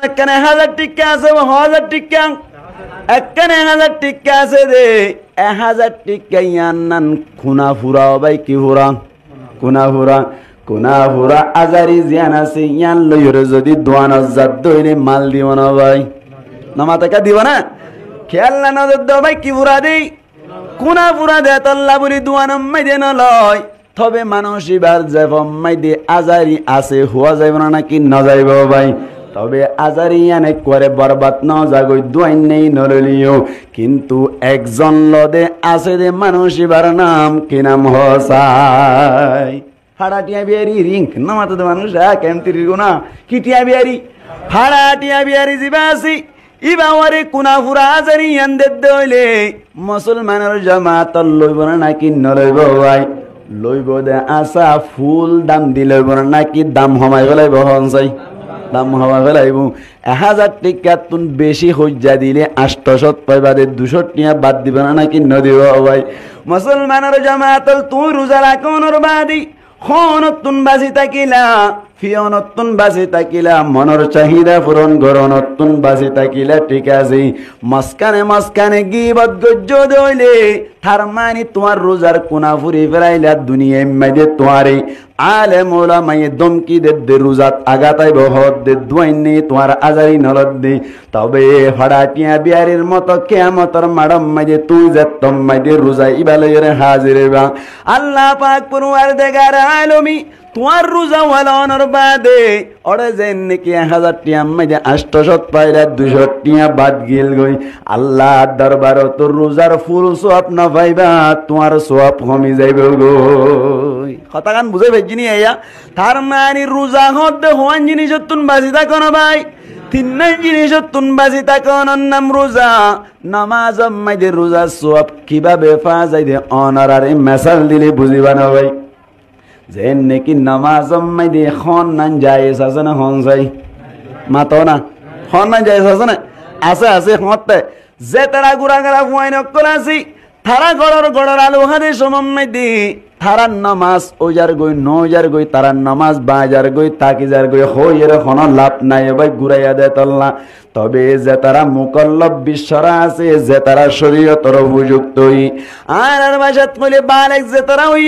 একখানে 1000 টিকা আছে 1000 টিকা একখানে 1000 টিকা আছে দে 1000 টিকা ইয়ান্নান খুনা ফুরা ভাই কি ফুরা কোনা ফুরা আজারি জিয়ান আছে ইয়ান লইরে যদি দোয়ান জাত দইলে মাল দিব না ভাই নামা টাকা দিব না খেয়াল না নজর দাও ভাই কি ফুরা দেই কোনা ফুরা দে তল্লা বলি দোয়ান মাইদে না লয় তবে মানুষ এবার যে মাইদে আজারি আছে হুয়া যাইব না নাকি না যাইব ভাই তবে আজারি অনেক করে বরবাদ ন জাগই দোয়াইন নেই নলিও কিন্তু একজন লদে আছে দে মানুষ এবার নাম কি নাম হসাই ফাড়াটিয়া বিয়ারি রিং নামাতে দে মানুষ কেমতি রিগো কিটিয়া বিয়ারি ফাড়াটিয়া বিয়ারি জিবাসি ইবাওয়ারে কুনা ফুরা আজারি আন্দে দইলে মুসলমানের জামাত লইব না নাকি নলইব ভাই লইব দে আসা ফুল দাম দিলইব না নাকি দাম হমাই গলাইব হনসাই দাম হওয়া গলাইব 1000 টিকা তুন বেশি হজ্জা দিলে 800 পাইবা দে 200 টিয়া বাদ দিবে না নাকি নদিব ভাই মুসলমানের জামাত তুই রোজা রাখনোর বাদি খনতুন বাজি তাকিলা ফিয়নতুন বাজি তাকিলা মনের চাহিদা পূরণ গরনতুন বাজি তাকিলা ঠিক আছে মাসকানে গিবত গজ্জ দইলে তার মানে তোমার রোজার কোনা ফুরি ফেরাইলা দুনিয়া মাইদে তোমারে আলেম ওলামাই দমকি দে রোজাত আগাতাই বহত দে দুয়াইনি তোমার আজারি নলদ দে তবে ফাড়াটিয়া বিয়ারির মতো কিয়ামতের মাডম মাইদে তুই যেতম মাইদে রোজা ইবালয়রে হাজির বা আল্লাহ পাক পরওয়ারদিগার আলমী তোমার রোজা ওয়ালানোর বাদে ওরে যেন নাকি 1000 টিয়া মাইদে 800 পাইলা 200 টিয়া বাদ গেল গই আল্লাহ দরবার তোর রোজার ফুল সওয়াব না পাইবা তোমার সওয়াব কমে যাইবে গই কথা গান বুঝে ভেজিনি আয়া তার মানে রোজা হতে হওয়ান জিনিস তুন বাজি তা কোন ভাই তিন জিনিস তুন বাজি তা কোন নাম রোজা নামাজ মাইদে রোজা সওয়াব কিভাবে পাওয়া যায় দে অনারারে মেসাল দিলে বুঝিবা না ভাই যেন নাকি নামাজ মাইদে খন নান জায়েজ আছে না হন যাই মাতো না খন নান জায়েজ আছে না আছে হতে যে তারা গুড়াগাড়া ফুয়াইন অক্কল আছি তারা গড়র আলু হাদে সমম মাইদে তারা নামাজ ওজার গই নজার গই তারা নামাজ বাজার গই তাকিজার গই হইয়ের হন লাভ নাই ভাই ঘুরাইয়া দে তল্লা তবে যে তারা মুকল্লব বিশ্বরা আছে যে তারা শরীয়তর উপযুক্ত আর ভাষাত বলে বালেক যে তারা হই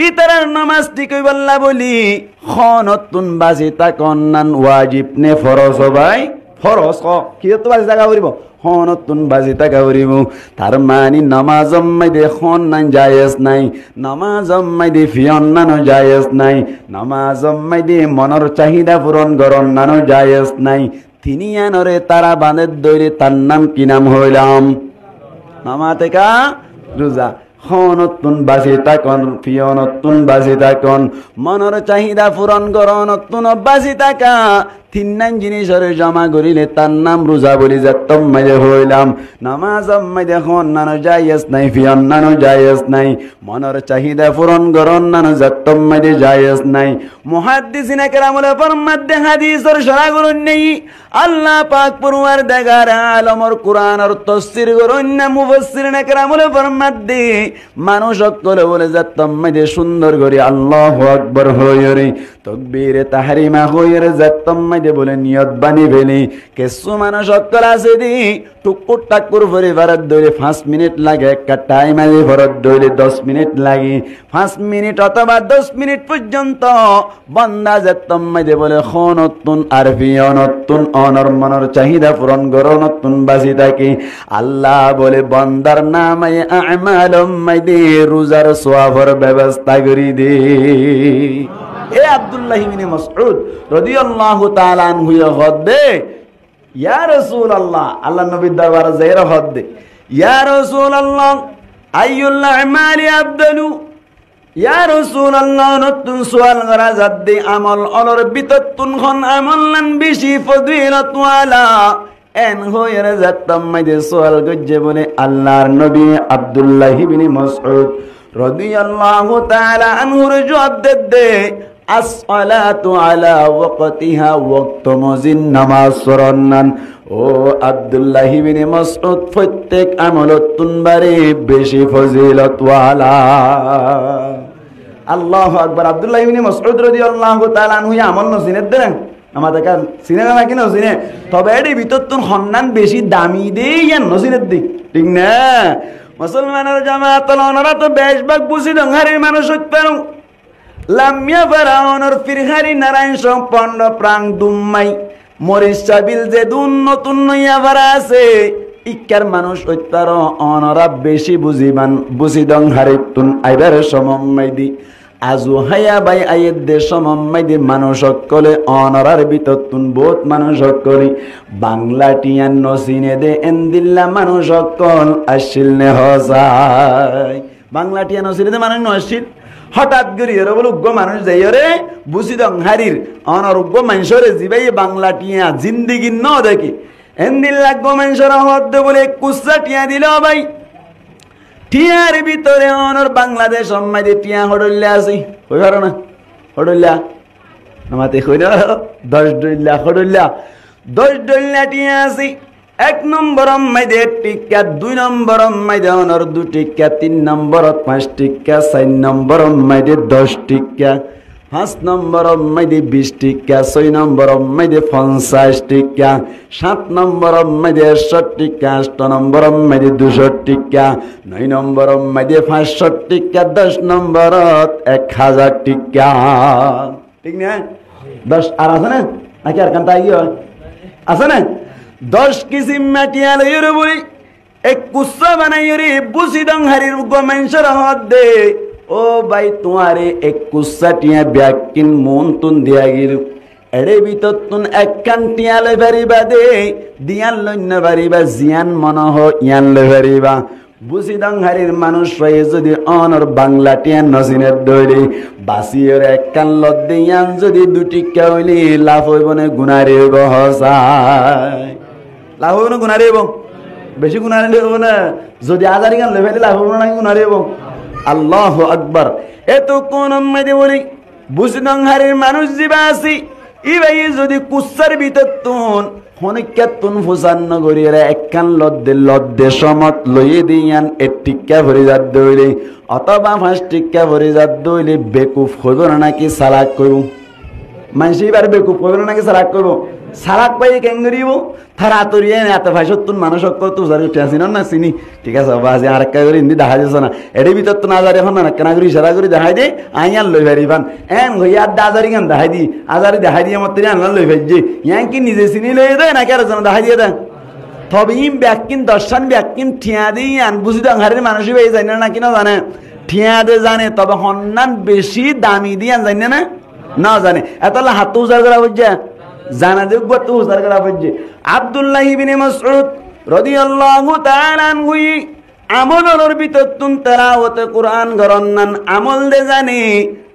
ই তারার নামাজ ঠিক বললা বলি খনতুন বাজি তা কন্নান ওয়াজিব নে ফরজ ভাই ফরজ কি তো বাজি জায়গা করিব খনতুন বাজি তা করিব তার মানে নামাজ মাইদে খন নান জায়েজ নাই নামাজ মাইদে ফিয়ন নানো জায়েজ নাই নামাজ মাইদে মনের চাহিদা পূরণ গরন নানো জায়েজ নাই তিনি আনরে তারা বাঁধের দৈরে তার নাম কি নাম হইলাম নামাতে কা রোজা খনতুন বাজি তাকন ফিয়নতুন বাজি তাকন মনের চাহিদা পূরণ গরনতুন বাজি তাকা তিন জিনিসের জমা করিলে তার নাম রোজা বলি যেতম মাঝে হইলাম নামাজ মাঝে খন নানো জায়েজ নাই ফিয়ন নানো জায়েজ নাই মনের চাহিদা পূরণ গরন নানো যেতম মাঝে জায়েজ নাই মুহাদ্দিসিনে কেরামুলে ফরমাতে হাদিসের সরা করুন নেই আল্লাহ পাক পরওয়ারদিগার আলমর কোরআনের তাফসীর করুন না মুফাসসিরিনে কেরামুলে ফরমাতে মানুষ সকলে বলে যেতম মাঝে সুন্দর করে আল্লাহু আকবার হইরে তাকবীরে তাহরিমা হইরে যেতম মাঝে বলে নিয়ত বানি ফেলি কিছু মানুষ সকল আছে দি টুকুর টাকুর ভরে ভারত দৌড়ে 5 মিনিট লাগে একটা টাইম আছে ভারত দৌড়ে 10 মিনিট লাগে 5 মিনিট অথবা 10 মিনিট পর্যন্ত বান্দা যেতম মাঝে বলে খনতুন আর ফিয়নতুন অনর মনের চাহিদা পূরণ গরনতুন বাজি থাকে আল্লাহ বলে বান্দার নামে আমালুম মাইদে রোজার সওয়াবের ব্যবস্থা করি দে এ আব্দুল্লাহ ইবনে মাসউদ রাদিয়াল্লাহু তাআলা আনহু হদে ইয়া রাসূলুল্লাহ আল্লাহ নবীর দরবারে যাইরা হদে ইয়া রাসূলুল্লাহ আইয়ুল আমালি আফদালু ইয়া রাসূলুল্লাহ নতুন সওয়াল করা যাদ্দি আমল অলর বিততুন খন আমল নান বেশি ফজিলত ওয়ালা এন হইরে যাতম মাইদে সওয়াল গজ্জে বলে আল্লাহর নবী আব্দুল্লাহ ইবনে মাসউদ রাদিয়াল্লাহু তাআলা আনহুর জবাব দে আসসালাতু আলা ওয়াক্তিহা ওয়াক্ত মুজিন নামাজ পড়ান ও আব্দুল্লাহ ইবনে মাসউদ প্রত্যেক আমলতুন বারে বেশি ফজিলত ওয়ালা আল্লাহু আকবার আব্দুল্লাহ ইবনে মাসউদ রাদিয়াল্লাহু তাআলা আনহু আমল নসিনে দেন নামাজ দেখা চিনে না কিনা চিনে তবে এটি ভিতর তোর সন্ধান বেশি দামি দেই নচিনের দিক ঠিক না মুসলমানের জামাত ওনারা তো বেশভাগ বুঝি দংহারির মানুষ হইতাম লামিয়া ফেরাউনের ফিরহারি নারায়ণ সম্পন্ন প্রাং দুম্মাই মরিচ চাবিল যে দুন নতুন নইয়া ভরা আছে ইকার মানুষ হইতার ওনারা বেশি বুঝিবান বুঝি দংহারির তুন আইবার সমম্মাই দি আজু হায়া বাই আয়ের দেশ সমম্মাই দি মানুষ সকলে অনরার ভিতর তুন বহুত মানুষ সকলে বাংলা টিয়ান নসিনে দে এন্দিল্লা মানুষ সকল আসিল নে হসাই বাংলা টিয়ান নসিনে দে মানুষ নসিল হঠাৎ করে এর বলে উগ্র মানুষ যাই রে বুঝি দংহারির অনর উগ্র মানুষরে জিবাই বাংলা টিয়া জিন্দিগি ন দেখি এন্দিল্লা উগ্র মানুষরা হদ বলে কুসা টিয়া দিল ভাই টিয়ার ভিতরে অনর বাংলাদেশ সম্মাদি টিয়া হডল্লা আছে হই পারো না হডল্লা আমাতে কইরা 10 ডল্লা হডল্লা 10 ডল্লা টিয়া আছে 1 নম্বর মাইদে টিকা 2 নম্বর মাইদে অনর 2 টিকা 3 নম্বর 5 টিকা 4 নম্বর মাইদে 10 টিকা 5 নম্বর মাইদে 20 টিকা 6 নম্বর মাইদে 50 টিকা 7 নম্বর মাইদে 100 টিকা 8 নম্বর মাইদে 200 টিকা 9 নম্বর মাইদে 500 টিকা 10 নম্বর 1000 টিকা ঠিক না 10 আর আছে না নাকি আর কান্তা আইও আছে না 10 কিসিম মাটিয়া লইর বই এক কুসা বানাইরি বুঝি দংহারির গমেনসর হদে ও ভাই তোমারে এক কুসাটিয়া ব্যাকিন মন তুন দিয়া গিল এড়ে ভিতর তুন এক কান্টিয়া লই পারিবা দে দিয়ান লইন পারিবা জিয়ান মন হ ইয়ান লই পারিবা বুঝি দংহারির মানুষ হয়ে যদি অনর বাংলা টিয়ান নসিনের দইলি বাসিয়ের এক কান লত দিয়ান যদি 2 টিকা হইলি লাভ হইব না গুনারে হইব হসাই লাভ হইব না গুনারে হইব বেশি গুনারে হইব না যদি আজারি গান লই ফেলে লাভ হইব না গুনারে হইব আল্লাহু আকবার এত কোন মধ্যে বলি বুঝি দংহারির মানুষ জিবা আছি ই ভাই যদি কুসার ভিতর তুন হনিকাতুন ফুসান্ন গরিরা একখান লদ্দে সমত লইয়ে দিয়ান 1 টিকা ভরি যাত দইলে অথবা 5 টিকা ভরি যাত দইলে বেকুফ হইব না নাকি সালাক কইব মানসি বার বেকুফ হইব না নাকি সালাক কইব সালাক পাই কেন করিব থারা তরিয়ে এত ভাষাতুন মানুষ কত জারি টেনশন না চিনি ঠিক আছে বাজে আর একটা করে হিন্দি দেখা যাচ্ছে না এর ভিতর তো না জারি এখন না কেন করি ইশারা করে দেখাই দে আইয়ান লই পারিবান এন হইয়া দাজারি গান দেখাই দি আজারি দেখাই দিয়ে মত আনলা লই ভাইজি ইয়ান কি নিজে চিনি লই দে না কার জন দেখাই দিয়ে দে তবে ইম ব্যাকিন দর্শন ব্যাকিন ঠিয়া দিয়ে আন বুঝি দংহারির মানুষই ভাই জানে না কিনা জানে ঠিয়া দে জানে তবে হন্নান বেশি দামি দিয়ে জানে না না জানে এতলা হাত উজার করা বুঝা জানা দেখব তো উজার করা বুঝে আব্দুল্লাহ ইবনে মাসউদ রাদিয়াল্লাহু তাআলা আনহু আমলের ভিতর তুন তেলাওয়াত কুরআন গরন্নান আমল দে জানি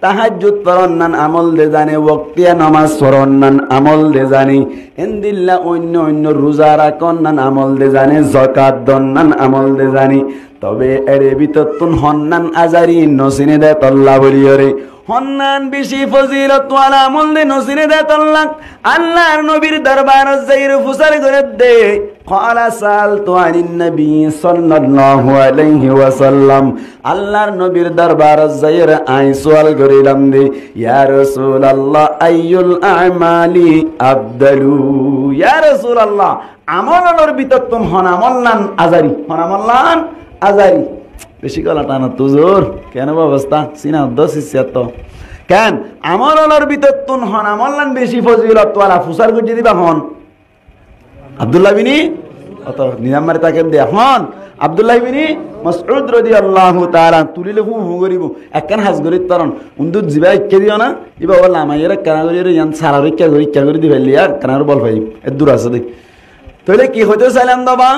তাহাজ্জুদ পড়ন্নান আমল দে জানি ওয়াক্তিয়া নামাজ পড়ন্নান আমল দে জানি ইনদিল্লাহ অন্য রোজা রাখন্নান আমল দে জানি যাকাত দন্নান আমল দে জানি তবে এর ভিতর তুন হন্নান আজারি নসিনে দে তল্লা বলিয়রে হন্নান বেশি ফজিলত ওয়ালা আমল দে নসিনে দে তল্লা আল্লাহর নবীর দরবার যাইর ফুসার করে দে ক্বালা সালতু আনিন নবী সাল্লাল্লাহু আলাইহি ওয়াসাল্লাম আল্লাহর নবীর দরবার যাইর আই সওয়াল করিলাম দে ইয়া রাসূলুল্লাহ আইয়ুল আমালি আফদালু ইয়া রাসূলুল্লাহ আমলের ভিতর তুম হন আমলনান আজারি হন আমলনান আজারি বেশি গলা টানা তুজোর কেন অবস্থা সিনা 10 তো কেন আমলের ভিতর তুন হন আমলনান বেশি ফজিলত ওয়ালা ফুসার করে দিবা হন আব্দুল্লাহ বিনি অত নিজামার তাকে দে হন আব্দুল্লাহ বিনি মাসউদ রাদিয়াল্লাহু তাআলা তুলিলে হু গরিব একখান হাজ গরিব তরন উন্দু জিবা ইকে দিও না ইবা বলা মাইরা কানা গরিরে ইয়ান সারা রিকা গরি দি ফেলিয়া কানার বল ভাই এ দূর আছে দে তাহলে কি হইতে চাইলাম দাবা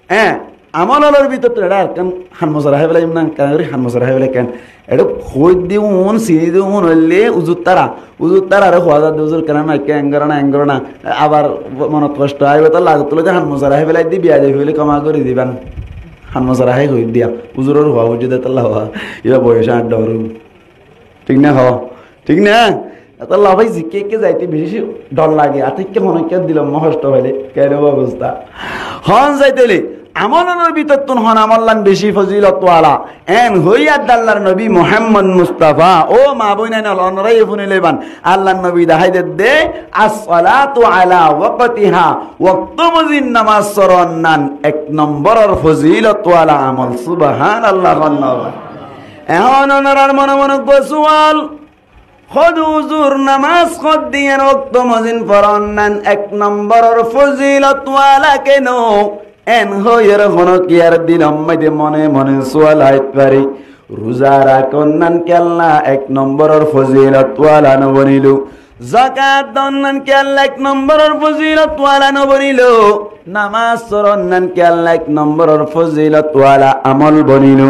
হ্যাঁ আমলের ভিতর তো এটা কেন হানমজরা হয় বলে না কেন হানমজরা হয় বলে কেন এটা হই দিউন সিনি দিউন হইলে উজুর তারা আর হওয়া যায় উজুর কেন না এঙ্গর না আবার মনত কষ্ট আইবে তো লাগত যে হানমজরা হয় বলে দি বিয়া যাই বলে কমা করে দিবেন হানমজরা হয় হই দিয়া উজুরের হওয়া উজু দে তাল্লা হওয়া ইবা বয়স 8 ডর ঠিক না হ ঠিক না এত লাভাই জিকে যাইতে বেশি ডর লাগে আতিককে মনে কে দিলাম মহষ্ট হইলে কেন অবস্থা হন যাইতেলে আমলের ভিতর তুন হন আমল্লান বেশি ফজিলত ওয়ালা এন হইয়া আল্লাহর নবী মুহাম্মদ মুস্তাফা ও মা বইনান অনরাই ফুনে লেবান আল্লাহর নবী দেখাই দে as-salatu ala waqtiha ওয়াক্ত মুজিন নামাজ সরনান এক নম্বরের ফজিলত ওয়ালা আমল সুবহানাল্লাহ আল্লাহ এখন ওনার মনে মনে গোসওয়াল খোদ হুজুর নামাজ খোদ দিয়ে ওয়াক্ত মুজিন ফরনান এক নম্বরের ফজিলত ওয়ালা কেন এন হইর হনো কি আর দিলাম মাইদে মনে মনে সোয়াল আইত পারি রোজা রাখুন নান কেল্লা এক নম্বরের ফজিলত ওয়ালা ন বনিলু যাকাত দন্নান কেল্লা এক নম্বরের ফজিলত ওয়ালা ন বনিলু নামাজ পড়ন নান কেল্লা এক নম্বরের ফজিলত ওয়ালা আমল বনিলু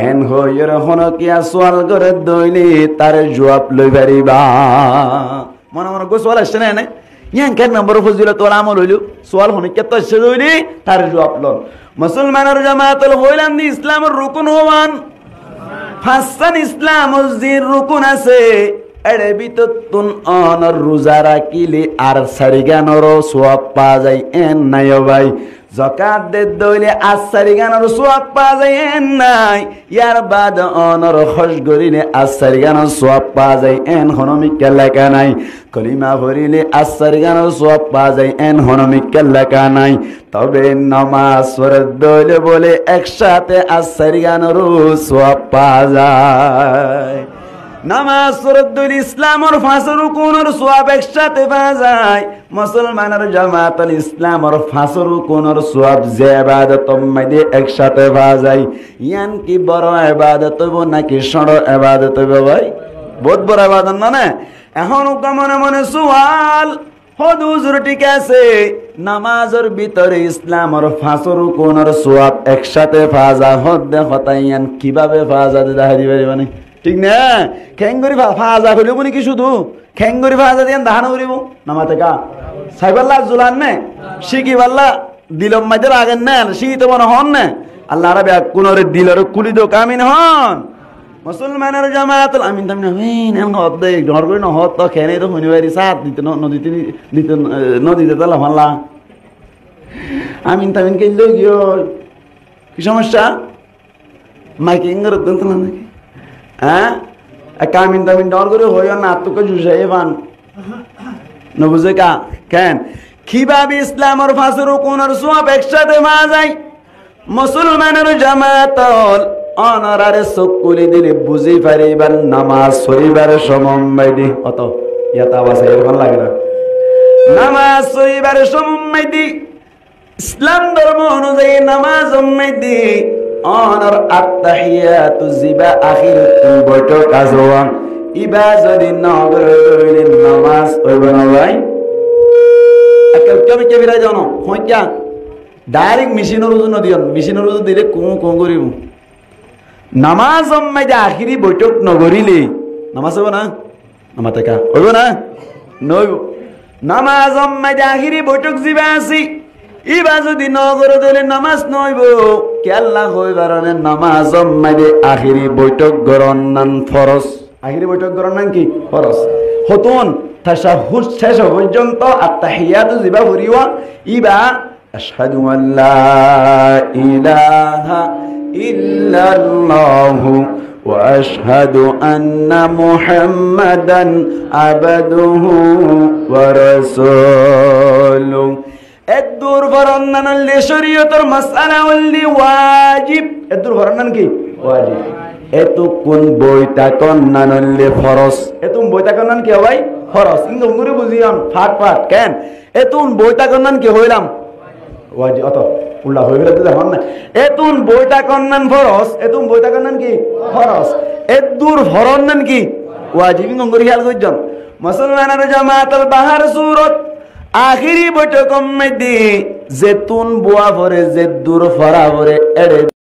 এন হইর হনো কি আর সোয়াল করে দইলি তার জবাব লই পারিবা মনে মনে গো সোয়াল আসছে না ইয়ান কেন নম্বর ফজিলত ওয়ালা আমল হইল সোয়াল হনে কে তো সেজইলি তার জবাব লন মুসলমানের জামাতুল হইলাম দি ইসলামের রুকন হওয়ান ফাসান ইসলামুল জির রুকন আছে এড়ে বিততুন অনর রোজা রাখিলে আর সারিগানর সওয়াব পা যায় এন নাই ভাই যাকাত দে দইলে আসারি গানর সওয়াব পা যায় এন নাই ইয়ার বাদ অনর খশ গরিলে আসারি গানর সওয়াব পা যায় এন হনমিক লেখা নাই কলিমা ভরিলে আসারি গানর সওয়াব পা যায় এন হনমিক লেখা নাই তবে নামাজ পড়ে দইলে বলে একসাথে আসারি গানর সওয়াব পা যায় নামাজ পড়লে ইসলামের পাঁচ রুকুনের সওয়াব একসাথে পাওয়া যায় মুসলমানের জামাতুল ইসলামের পাঁচ রুকুনের সওয়াব যে ইবাদত মধ্যে একসাথে পাওয়া যায় ইয়ান কি বড় ইবাদত হইব নাকি ছোট ইবাদত হইব ভাই বহুত বড় ইবাদত না এখন মনে মনে সওয়াল হদ হুজুর ঠিক আছে নামাজের ভিতরে ইসলামের পাঁচ রুকুনের সওয়াব একসাথে পাওয়া যায় হদ দেখো তাই ইয়ান কিভাবে পাওয়া যায় দেখা দিবে মানে ঠিক না খেঙ্গরি ফাজা করিব নাকি শুধু খেঙ্গরি ফাজা দিয়ে দাহানো করিব নামাতে কা সাইবাল্লাহ জুলান নে শিখি পাল্লা দিলম মাঝে আগেন না শিখিতে মনে হন না আল্লাহ রাবে কোনরে দিলর কুলি দো কামিন হন মুসলমানের জামাত আমিন তামিন হইন এমন হদ ইগনোর করি না হদ তো খেনে তো হনিবারি সাথ দিতে নদীতে তালা ভাল্লা আমিন তামিন কেল গিয়ে কি সমস্যা মাইকিং করতেন তো নাকি হ্যাঁ কামিন তামিন ডর করে হইও না তোকে জুসাই পান নবুঝে কা কেন কিভাবে ইসলামের ফাঁসের কোনের সওয়াব একসাথে পাওয়া যায় মুসলমানের জামাতল অনারারে চকুলি দিলে বুঝি পারিবার নামাজ পড়িবার সময় দি অত ইয়াত আওয়াজ এরকম লাগে না নামাজ পড়িবার সময় দি ইসলাম ধর্ম অনুযায়ী নামাজ দি অনর আত্তাহিয়াতু জিবা আখির বৈঠক আজওয়ান ইবা যদি নগরলে নামাজ হইব না ভাই আজকাল কেমন কে বিরাই জানো হইয়া ডাইরেক্ট মেশিনের উজু নদিয়ন মেশিনের উজু দিলে কোঁ করিব নামাজ মাইদা আখিরি বৈঠক নগরিলে নামাজ হইব না নামাতে কা হইব না নইব নামাজ মাইদা আখিরি বৈঠক জিবা আসি ইবা যদি নগর দিলে নামাজ নইব কেল্লা হইবার নামাজ মাইদে আখিরি বৈঠক গরনান ফরজ আখিরি বৈঠক গরনান কি ফরজ হতুন তাশাহুদ শেষ পর্যন্ত আত্তাহিয়াতু জিবা ভরিওয়া ইবা আশহাদু আল্লা ইলাহা ইল্লাল্লাহু ওয়া আশহাদু আন্না মুহাম্মাদান আবদুহু ওয়া রাসূলুহু এদুর ভরনানলে শরীয়তের মাসআলা ওয়ালি ওয়াজিব এদুর ভরনান কি ওয়াজিব এতু কোন বইটা কন্নানলে ফরজ এতুম বইটা কন্নান কি ভাই ফরজ ইং গুরি বুঝিয়াম ফাট কেন এতুন বইটা কন্নান কি হইলাম ওয়াজিব অত উল্টা হই গেলে তো দেখুন না এতুন বইটা কন্নান ফরজ এতুম বইটা কন্নান কি ফরজ এদুর ভরনান কি ওয়াজিব ইং গুরি খেয়াল কইজন মুসলমানের জামাতুল বাহার সূরত আখিরি বৈঠক মধ্যে জেতুন বুয়া ভরে যে দূর ফরা ভরে এড়ে